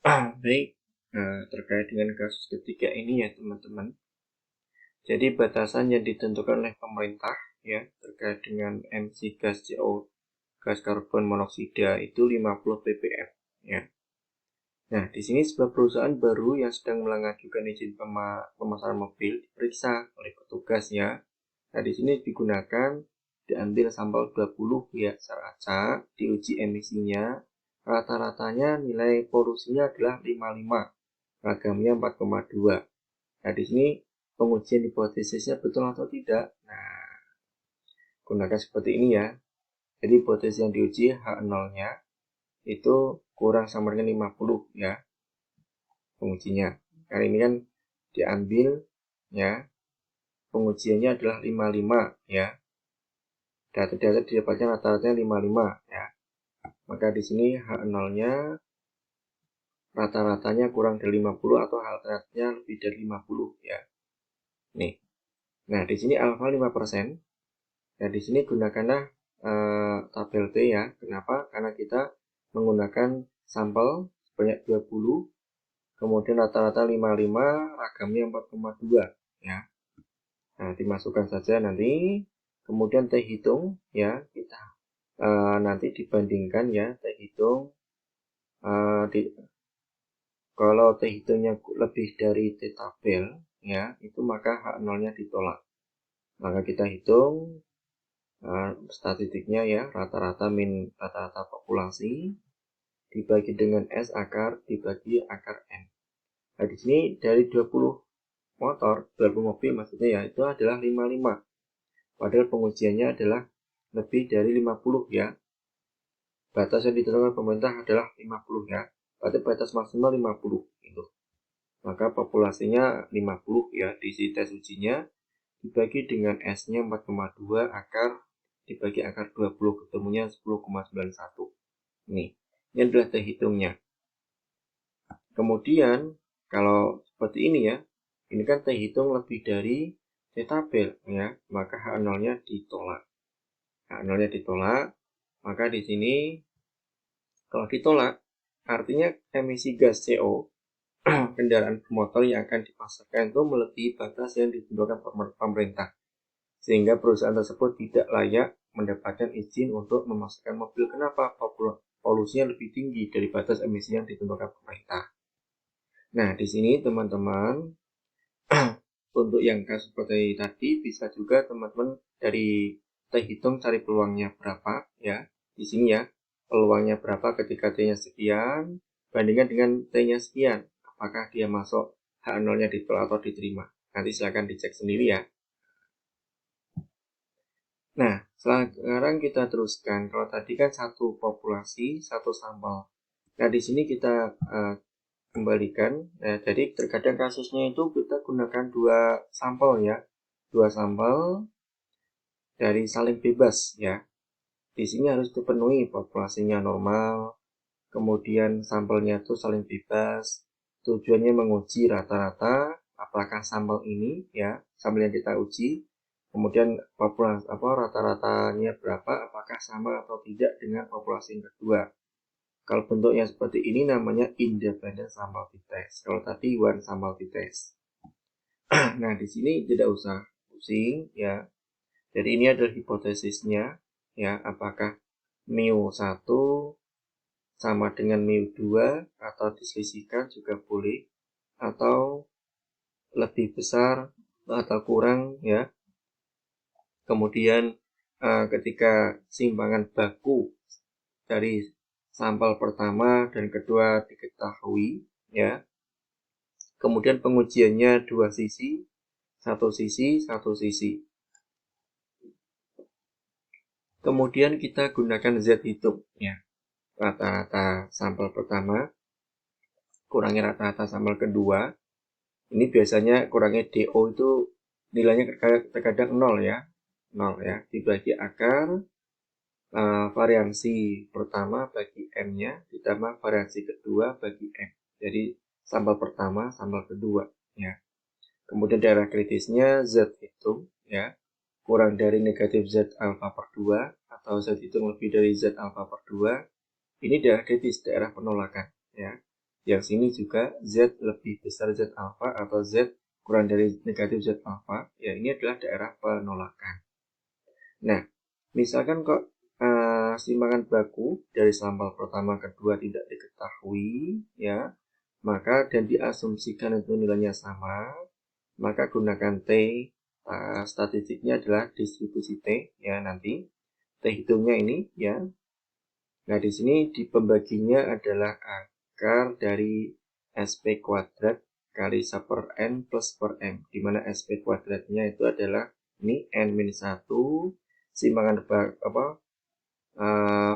Baik, terkait dengan kasus ketiga ini ya teman-teman. Jadi batasan yang ditentukan oleh pemerintah ya terkait dengan emisi gas CO, gas karbon monoksida itu 50 ppm ya. Nah, di sini sebuah perusahaan baru yang sedang mengajukan izin pemasaran mobil diperiksa oleh petugas ya. Nah, di sini diambil sampel 20 ya secara acak, diuji emisinya, rata-ratanya nilai polusinya adalah 55, ragamnya 4,2. Nah, di sini pengujian hipotesisnya betul atau tidak. Nah, gunakan seperti ini ya. Jadi hipotesis yang diuji H0-nya itu kurang sama dengan 50 ya pengujinya. Karena ini kan diambil ya, pengujiannya adalah 55 ya. Data-data didapatkan rata-ratanya 55 ya. Maka di sini H0-nya rata-ratanya kurang dari 50 atau alternatifnya lebih dari 50 ya. Nih. Nah, di sini alfa 5%. Nah, di sini gunakanlah tabel T ya. Kenapa? Karena kita menggunakan sampel sebanyak 20, kemudian rata-rata 55, ragamnya 4,2 ya. Nah, dimasukkan saja nanti, kemudian T hitung ya, kita nanti dibandingkan ya, T hitung kalau T hitungnya lebih dari T tabel ya, itu maka H0-nya ditolak. Maka kita hitung statistiknya ya, rata-rata min rata-rata populasi dibagi dengan S akar dibagi akar N. Nah, di sini dari 20 motor, 20 mobil maksudnya ya, itu adalah 55. Padahal pengujiannya adalah lebih dari 50 ya. Batas yang ditentukan pemerintah adalah 50 ya. Berarti batas maksimal 50 gitu. Maka populasinya 50 ya, diisi tes ujinya dibagi dengan S-nya 4,2 akar dibagi akar 20, ketemunya 10,91. Ini adalah T hitungnya. Kemudian kalau seperti ini ya, ini kan T hitung lebih dari T tabel ya, maka H0-nya ditolak. H0-nya ditolak, maka di sini kalau ditolak artinya emisi gas CO kendaraan bermotor yang akan dipasarkan itu melebihi batas yang ditentukan pemerintah, sehingga perusahaan tersebut tidak layak mendapatkan izin untuk memasarkan mobil. Kenapa? Polusinya lebih tinggi dari batas emisi yang ditentukan pemerintah. Nah, di sini teman-teman untuk yang kasus seperti tadi bisa juga teman-teman dari T hitung cari peluangnya berapa ya. Di sini ya, peluangnya berapa ketika T-nya sekian bandingkan dengan T-nya sekian. Apakah dia masuk H0-nya ditolak atau diterima. Nanti silahkan dicek sendiri ya. Nah, sekarang kita teruskan. Kalau tadi kan satu populasi, satu sampel. Nah, di sini kita kembalikan. Nah, jadi terkadang kasusnya itu kita gunakan dua sampel ya. Dua sampel dari saling bebas ya. Di sini harus dipenuhi populasinya normal, kemudian sampelnya itu saling bebas. Tujuannya menguji rata-rata apakah sampel ini ya, sampel yang kita uji, kemudian populasi rata-ratanya berapa, apakah sama atau tidak dengan populasi yang kedua. Kalau bentuknya seperti ini namanya independent sample t-test. Kalau tadi one sample t-test. Nah, di sini tidak usah pusing ya. Jadi ini adalah hipotesisnya ya, apakah mu1 sama dengan mu2 atau diselisihkan juga boleh, atau lebih besar atau kurang ya. Kemudian ketika simpangan baku dari sampel pertama dan kedua diketahui ya. Kemudian pengujiannya dua sisi, satu sisi. Kemudian kita gunakan Z hitung ya. Rata-rata sampel pertama kurangnya rata-rata sampel kedua. Ini biasanya kurangnya DO itu nilainya terkadang 0 ya. 0 ya. Dibagi akar variansi pertama bagi M-nya ditambah variansi kedua bagi M. Jadi sampel pertama, sampel kedua ya. Kemudian daerah kritisnya Z hitung ya. Kurang dari negatif Z alfa per 2 atau Z hitung lebih dari Z alfa per 2. Ini daerah kritis, daerah penolakan ya. yang sini juga Z lebih besar Z alfa atau Z kurang dari negatif Z alfa, ya ini adalah daerah penolakan. Nah, misalkan kok simpangan baku dari sampel pertama kedua tidak diketahui, ya, maka dan diasumsikan itu nilainya sama, maka gunakan T, statistiknya adalah distribusi T, ya, nanti T hitungnya ini, ya. Nah, di sini di pembaginya adalah akar dari SP kuadrat kali 1 per N plus per M, di mana SP kuadratnya itu adalah ini N-1 simpangan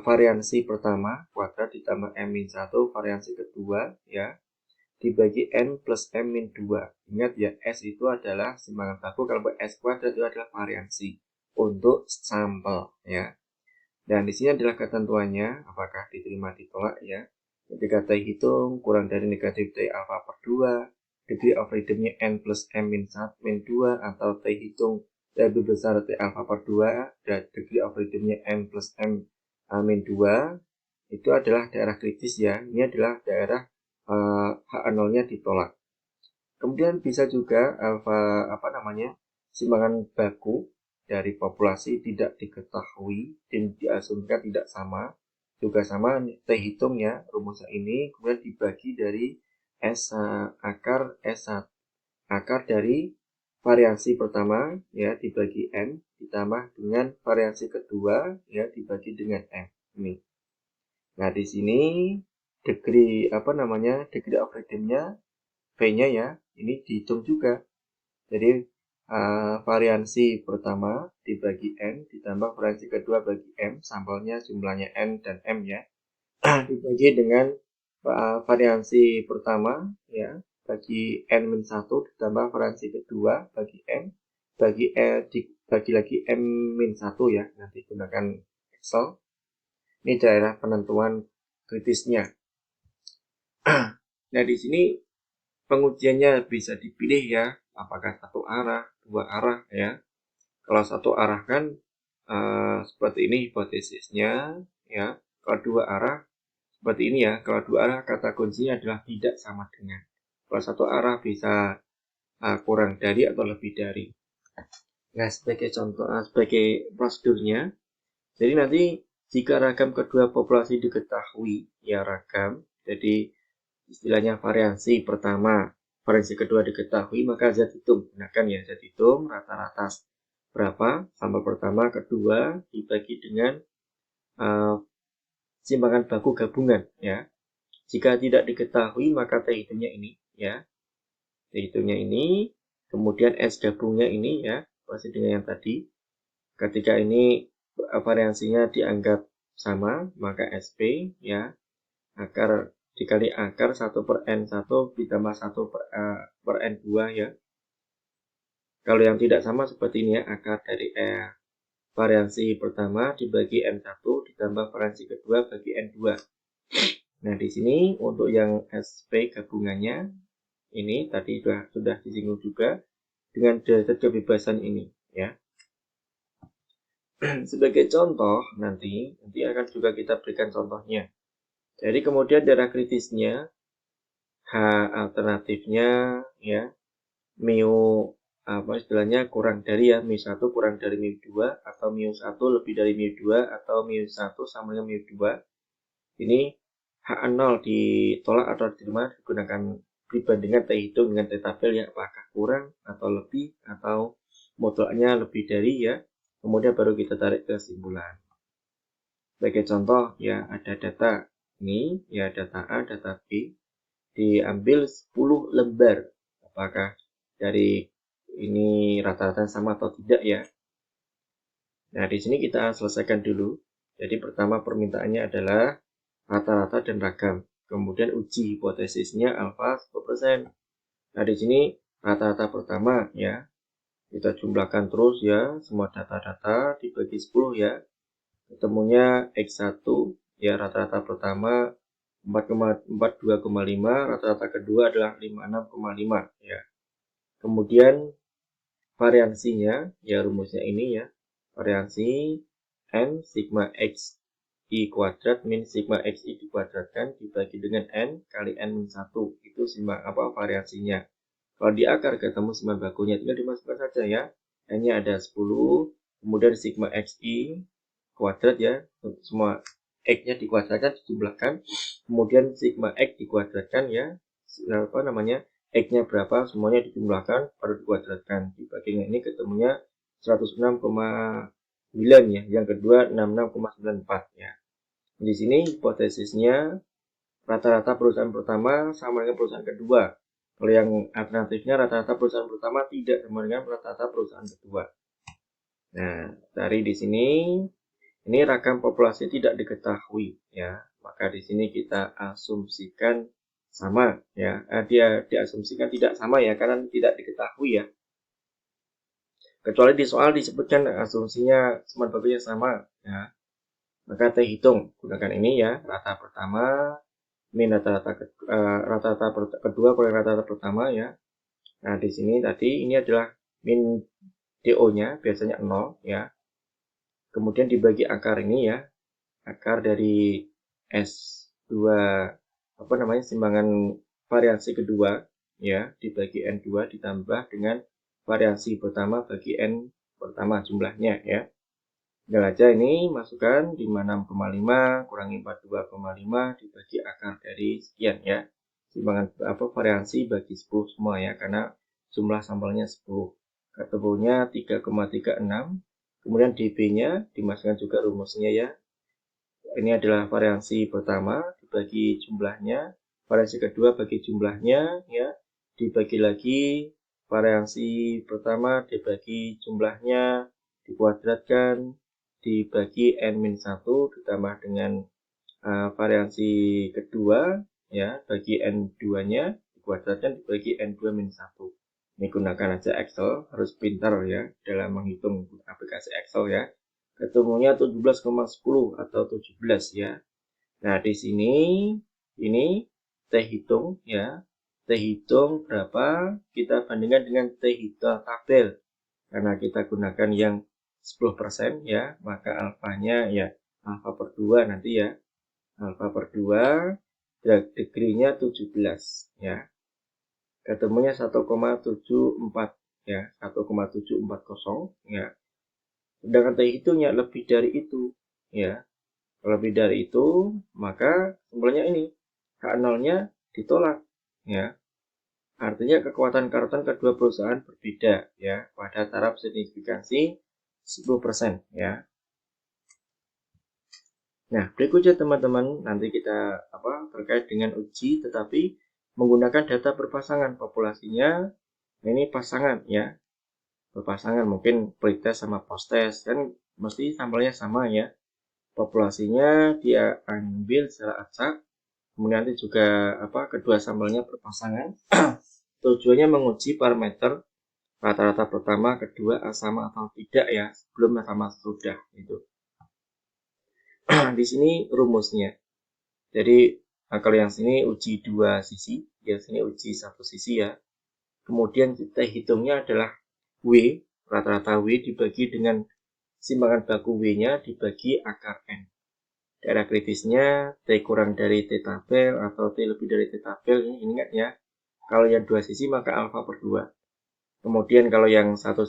variansi pertama kuadrat ditambah M-1 variansi kedua, ya, dibagi N plus M-2. Ingat ya, S itu adalah simpangan baku, kalau S kuadrat itu adalah variansi untuk sampel, ya. Dan di sini adalah ketentuannya, apakah diterima ditolak, ya. Ketika T hitung kurang dari negatif T alfa per 2, degree of freedom-nya N plus M min 2, atau T hitung lebih besar T alfa per 2, dan degree of freedom-nya N plus M min 2, itu adalah daerah kritis, ya. Ini adalah daerah H0-nya ditolak. Kemudian bisa juga simpangan baku dari populasi tidak diketahui dan diasumsikan tidak sama, juga sama T hitung, ya, rumusnya ini, kemudian dibagi dari akar dari variansi pertama, ya, dibagi N ditambah dengan variansi kedua, ya, dibagi dengan M ini. Nah, di sini degree of freedom-nya V-nya, ya, ini dihitung juga. Jadi variansi pertama dibagi N ditambah variansi kedua bagi M, sampelnya jumlahnya N dan M, ya, dibagi dengan variansi pertama, ya, bagi N-1 ditambah variansi kedua bagi M dibagi lagi M-1, ya, nanti gunakan Excel. Ini daerah penentuan kritisnya. Nah, di sini pengujiannya bisa dipilih, ya, apakah satu arah, dua arah, ya. Kalau satu arah kan seperti ini hipotesisnya, ya. Kalau dua arah seperti ini, ya. Kalau dua arah kata kuncinya adalah tidak sama dengan. Kalau satu arah bisa kurang dari atau lebih dari. Nah, sebagai contoh, sebagai prosedurnya, jadi nanti jika ragam kedua populasi diketahui, ya, ragam, jadi istilahnya variansi pertama, variansi kedua diketahui, maka Z hitung, gunakan, ya, Z hitung rata-rata berapa sampel pertama kedua dibagi dengan simpangan baku gabungan, ya. Jika tidak diketahui maka T hitungnya ini, ya, T hitungnya ini, kemudian S gabungnya ini, ya, masih dengan yang tadi. Ketika ini variansinya dianggap sama, maka SP, ya, akar dikali akar 1 per N1 ditambah 1 per N2, ya. Kalau yang tidak sama seperti ini, ya, akar dari variansi pertama dibagi N1 ditambah variansi kedua bagi N2. Nah, di sini untuk yang SP gabungannya ini tadi sudah disinggung juga dengan derajat kebebasan ini, ya. Sebagai contoh nanti akan juga kita berikan contohnya. Jadi kemudian daerah kritisnya H alternatifnya, ya, mu istilahnya kurang dari, ya, mu1 kurang dari mu2 atau mu1 lebih dari mu2 atau mu1 sama dengan mu2. Ini H0 ditolak atau diterima digunakan dibandingkan T hitung dengan T tabel, ya, apakah kurang atau lebih atau mutlaknya lebih dari, ya. Kemudian baru kita tarik kesimpulan. Sebagai contoh, ya, ada data ini, ya, data A, data B, diambil 10 lembar. Apakah dari ini rata-rata sama atau tidak, ya. Nah, di sini kita selesaikan dulu. Jadi pertama permintaannya adalah rata-rata dan ragam. Kemudian uji hipotesisnya alfa 10%. Nah, di sini rata-rata pertama, ya. Kita jumlahkan terus, ya, semua data-data dibagi 10, ya. Ketemunya X1, ya, rata-rata pertama 42,5, rata-rata kedua adalah 56,5, ya. Kemudian variansinya, ya, rumusnya ini, ya, variansi N sigma X XI kuadrat min sigma XI dikuadratkan dibagi dengan N kali N min 1. Itu variasinya. Kalau di akar ketemu simpan bakunya, tinggal dimasukkan saja ya. N-nya ada 10, kemudian sigma XI kuadrat ya, semua X-nya dikuadratkan, dijumlahkan, kemudian sigma X dikuadratkan ya, X-nya berapa, semuanya dijumlahkan, baru dikuadratkan. Dibagi ini ketemunya 106,9 ya, yang kedua 66,94 ya. Di sini hipotesisnya rata-rata perusahaan pertama sama dengan perusahaan kedua. Kalau yang alternatifnya rata-rata perusahaan pertama tidak sama dengan rata-rata perusahaan kedua. Nah, dari di sini ini ragam populasi tidak diketahui ya. Maka di sini kita asumsikan sama ya. Dia diasumsikan tidak sama ya karena tidak diketahui ya. Kecuali di soal disebutkan asumsinya simpan bakunya sama ya. Maka kita hitung gunakan ini ya, rata pertama min rata-rata kedua per rata-rata pertama ya. Nah, di sini tadi ini adalah min DO-nya biasanya 0 ya. Kemudian dibagi akar ini ya. Akar dari S2 simbangan variasi kedua ya, dibagi N2 ditambah dengan variasi pertama bagi N pertama jumlahnya ya. Tinggal aja ini masukkan 56,5 kurangi 42,5 dibagi akar dari sekian ya. Timbangan variasi bagi 10 semua ya, karena jumlah sampelnya 10. Ketemunya 3,36. Kemudian dB-nya dimasukkan juga rumusnya ya. Ini adalah variasi pertama dibagi jumlahnya, variasi kedua bagi jumlahnya ya, dibagi lagi variasi pertama dibagi jumlahnya, dikuadratkan dibagi N-1 ditambah dengan variasi kedua ya, bagi N2-nya dikuadratkan dibagi N2-1. Ini gunakan aja Excel, harus pintar ya dalam menghitung aplikasi Excel ya. Ketemunya 17,10 atau 17 ya. Nah, di sini ini T hitung ya. T hitung berapa? Kita bandingkan dengan T hitung tabel. Karena kita gunakan yang 10% ya, maka alfanya ya alfa per 2 nanti ya. Alfa per 2 degree-nya 17 ya. Ketemunya 1,74 ya, 1,740 ya. Sedangkan T hitungnya lebih dari itu ya. Lebih dari itu, maka sebenarnya ini K0-nya ditolak ya. Artinya kekuatan karton kedua perusahaan berbeda ya pada taraf signifikansi 10% ya. Nah, berikutnya teman-teman, nanti kita terkait dengan uji tetapi menggunakan data berpasangan populasinya. Ini pasangan ya. Berpasangan mungkin pretest sama posttest kan mesti sampelnya sama ya. Populasinya dia ambil secara acak. Kemudian nanti juga kedua sampelnya berpasangan. Tujuannya menguji parameter rata-rata pertama, kedua sama atau tidak ya, sebelum sama sudah itu. Di sini rumusnya. Jadi kalau yang sini uji dua sisi, yang sini uji satu sisi ya. Kemudian kita hitungnya adalah W, rata-rata W dibagi dengan simbangan baku W-nya dibagi akar N. Daerah kritisnya T kurang dari T tabel atau T lebih dari T tabel, ini ingat ya. Kalau yang dua sisi maka alfa per 2. Kemudian kalau yang satu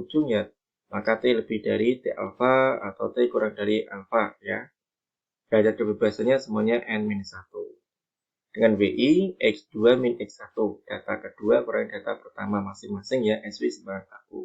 ujungnya maka T lebih dari T alfa atau T kurang dari alfa ya. Derajat kebebasannya semuanya N-1. Dengan WI X2 min X1. Data kedua kurang data pertama masing-masing ya, SW simbangan baku.